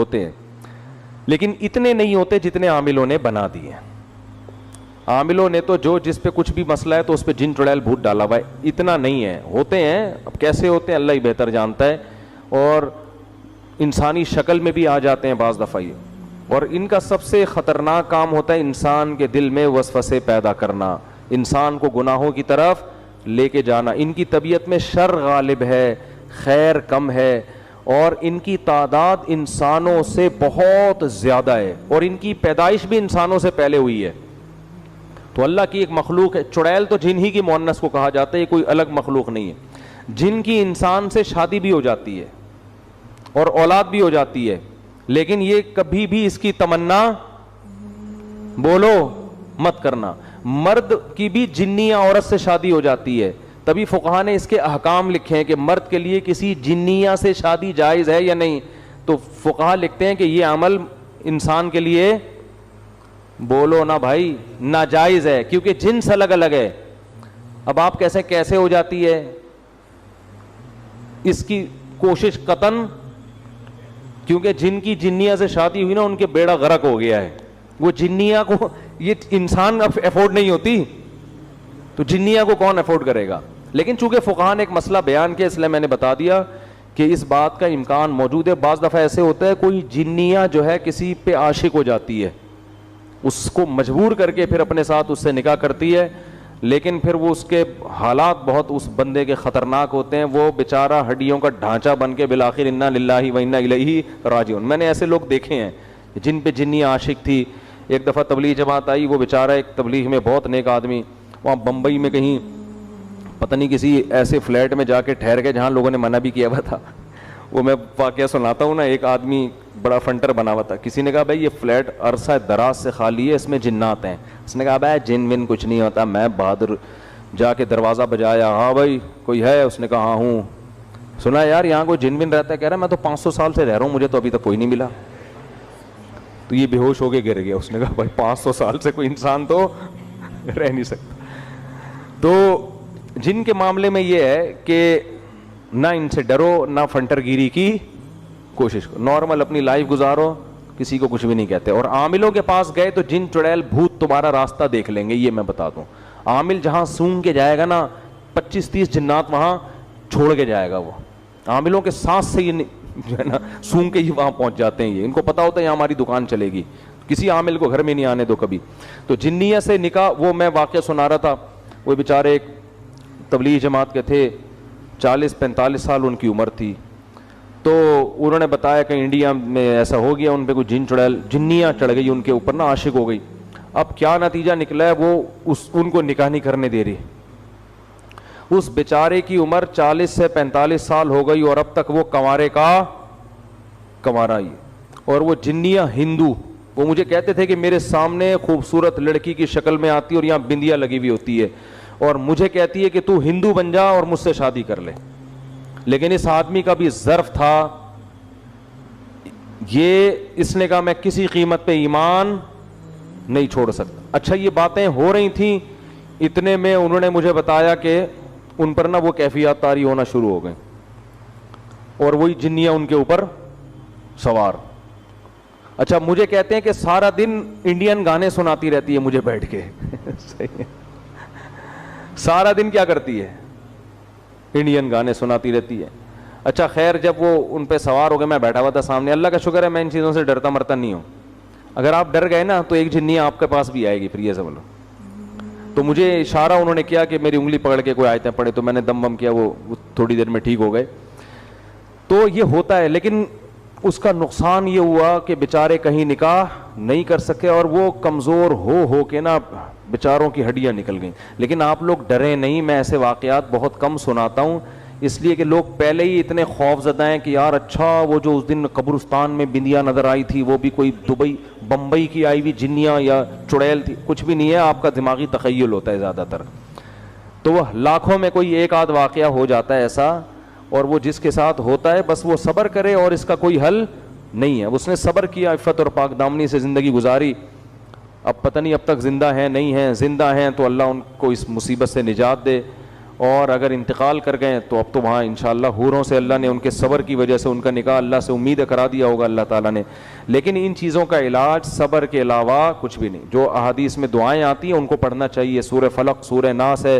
ہوتے ہیں, لیکن اتنے نہیں ہوتے جتنے عاملوں نے بنا دیے. عاملوں نے تو جو جس پہ کچھ بھی مسئلہ ہے تو اس پہ جن چڑیل بھوت ڈالا ہوا ہے, اتنا نہیں ہے. ہوتے ہیں, اب کیسے ہوتے ہیں اللہ ہی بہتر جانتا ہے, اور انسانی شکل میں بھی آ جاتے ہیں بعض دفعہ یہ. اور ان کا سب سے خطرناک کام ہوتا ہے انسان کے دل میں وسوسے پیدا کرنا, انسان کو گناہوں کی طرف لے کے جانا. ان کی طبیعت میں شر غالب ہے, خیر کم ہے, اور ان کی تعداد انسانوں سے بہت زیادہ ہے, اور ان کی پیدائش بھی انسانوں سے پہلے ہوئی ہے. تو اللہ کی ایک مخلوق ہے, چڑیل تو جن ہی کی مؤنث کو کہا جاتا ہے, یہ کوئی الگ مخلوق نہیں ہے. جن کی انسان سے شادی بھی ہو جاتی ہے اور اولاد بھی ہو جاتی ہے, لیکن یہ کبھی بھی اس کی تمنا بولو مت کرنا. مرد کی بھی جنیہ عورت سے شادی ہو جاتی ہے, تبھی فقہا نے اس کے احکام لکھے ہیں کہ مرد کے لیے کسی جنیہ سے شادی جائز ہے یا نہیں. تو فقہا لکھتے ہیں کہ یہ عمل انسان کے لیے بولو نا بھائی ناجائز ہے, کیونکہ جنس الگ الگ ہے. اب آپ کیسے ہو جاتی ہے, اس کی کوشش قطن, کیونکہ جن کی جنیہ سے شادی ہوئی نا ان کے بیڑا غرق ہو گیا ہے. وہ جنیہ کو یہ انسان افورڈ نہیں ہوتی, تو جنیہ کو کون افورڈ کرے گا. لیکن چونکہ فقہا نے ایک مسئلہ بیان کیا, اس لیے میں نے بتا دیا کہ اس بات کا امکان موجود ہے. بعض دفعہ ایسے ہوتا ہے کوئی جنیہ جو ہے کسی پہ عاشق ہو جاتی ہے, اس کو مجبور کر کے پھر اپنے ساتھ اس سے نکاح کرتی ہے, لیکن پھر وہ اس کے حالات بہت اس بندے کے خطرناک ہوتے ہیں. وہ بیچارہ ہڈیوں کا ڈھانچہ بن کے بالآخر انا للہ و انا الیہ راجعون. میں نے ایسے لوگ دیکھے ہیں جن پہ جنی عاشق تھی. ایک دفعہ تبلیغ جماعت آئی, وہ بیچارہ ایک تبلیغ میں بہت نیک آدمی, وہاں بمبئی میں کہیں پتہ نہیں کسی ایسے فلیٹ میں جا کے ٹھہر گئے جہاں لوگوں نے منع بھی کیا ہوا تھا. وہ میں واقعہ سناتا ہوں نا, ایک آدمی بڑا فنٹر بنا ہوا تھا, کسی نے کہا بھائی یہ فلیٹ عرصہ دراز سے خالی ہے, اس میں جنات ہیں. اس نے کہا بھائی جن ون کچھ نہیں ہوتا. میں بہادر جا کے دروازہ بجایا, ہاں بھائی کوئی ہے؟ اس نے کہا ہاں ہوں. سنا یار یہاں کوئی جن ون رہتا ہے؟ کہہ رہا میں تو 500 سال سے رہ رہا ہوں, مجھے تو ابھی تک کوئی نہیں ملا. تو یہ بے ہوش ہو کے گر گیا. اس نے کہا بھائی 500 سال سے کوئی انسان تو رہ نہیں سکتا. تو جن کے معاملے میں یہ ہے کہ نہ ان سے ڈرو, نہ فنٹر گیری کی کوشش کرو, نارمل اپنی لائف گزارو, کسی کو کچھ بھی نہیں کہتے. اور عاملوں کے پاس گئے تو جن چڑیل بھوت تمہارا راستہ دیکھ لیں گے, یہ میں بتا دوں. عامل جہاں سونگ کے جائے گا نا 25-30 جنات وہاں چھوڑ کے جائے گا. وہ عاملوں کے سانس سے یہ جو ہے نا سونگ کے ہی وہاں پہنچ جاتے ہیں. یہ ان کو پتا ہوتا ہے یہاں ہماری دکان چلے گی, کسی عامل کو گھر میں نہیں آنے دو کبھی. تو جنیہ سے نکاح, وہ میں واقعہ سنا رہا تھا, وہ بیچارے ایک تبلیغ جماعت کے تھے, 40-45 سال ان کی عمر تھی. تو انہوں نے بتایا کہ انڈیا میں ایسا ہو گیا, ان پہ کوئی جن چڑیل جنیہ چڑھ گئی ان کے اوپر نا, عاشق ہو گئی. اب کیا نتیجہ نکلا ہے, وہ ان کو نکاح نہیں کرنے دے رہی. اس بیچارے کی عمر 40 سے 45 سال ہو گئی اور اب تک وہ کنوارے کا کنوارا ہی. اور وہ جنیہ ہندو, وہ مجھے کہتے تھے کہ میرے سامنے خوبصورت لڑکی کی شکل میں آتی اور یہاں بندیا لگی ہوئی ہوتی ہے, اور مجھے کہتی ہے کہ تو ہندو بن جا اور مجھ سے شادی کر لے. لیکن اس آدمی کا بھی ظرف تھا, یہ اس نے کہا میں کسی قیمت پہ ایمان نہیں چھوڑ سکتا. اچھا یہ باتیں ہو رہی تھیں, اتنے میں انہوں نے مجھے بتایا کہ ان پر نا وہ کیفیات طاری ہونا شروع ہو گئیں, اور وہی جنیہ ان کے اوپر سوار. اچھا مجھے کہتے ہیں کہ سارا دن انڈین گانے سناتی رہتی ہے مجھے بیٹھ کے. سارا دن کیا کرتی ہے؟ انڈین گانے سناتی رہتی ہے. اچھا خیر, جب وہ ان پہ سوار ہو گئے, میں بیٹھا ہوا تھا سامنے. اللہ کا شکر ہے میں ان چیزوں سے ڈرتا مرتا نہیں ہوں. اگر آپ ڈر گئے نا تو ایک جنیہ آپ کے پاس بھی آئے گی, پھر یہ سمجھ لو. تو مجھے اشارہ انہوں نے کیا کہ میری انگلی پکڑ کے کوئی آیتیں پڑھے, تو میں نے دم بم کیا, وہ تھوڑی دیر میں ٹھیک ہو گئے. تو یہ ہوتا ہے, لیکن اس کا نقصان یہ ہوا کہ بیچارے کہیں نکاح نہیں کر سکے, اور وہ کمزور ہو کے نا بیچاروں کی ہڈیاں نکل گئیں. لیکن آپ لوگ ڈریں نہیں, میں ایسے واقعات بہت کم سناتا ہوں, اس لیے کہ لوگ پہلے ہی اتنے خوف زدہ ہیں کہ یار اچھا وہ جو اس دن قبرستان میں بندیا نظر آئی تھی وہ بھی کوئی دبئی بمبئی کی آئی ہوئی جنیاں یا چڑیل تھی. کچھ بھی نہیں ہے, آپ کا دماغی تخیل ہوتا ہے زیادہ تر. تو وہ لاکھوں میں کوئی ایک آدھ واقعہ ہو جاتا ہے ایسا, اور وہ جس کے ساتھ ہوتا ہے بس وہ صبر کرے, اور اس کا کوئی حل نہیں ہے. اس نے صبر کیا, عفت اور پاک دامنی سے زندگی گزاری. اب پتہ نہیں اب تک زندہ ہیں نہیں ہیں, زندہ ہیں تو اللہ ان کو اس مصیبت سے نجات دے, اور اگر انتقال کر گئے تو اب تو وہاں انشاءاللہ حوروں سے اللہ نے ان کے صبر کی وجہ سے ان کا نکاح اللہ سے امید کرا دیا ہوگا اللہ تعالیٰ نے. لیکن ان چیزوں کا علاج صبر کے علاوہ کچھ بھی نہیں. جو احادیث میں دعائیں آتی ہیں ان کو پڑھنا چاہیے. سورہ فلق، سورہ ناس ہے,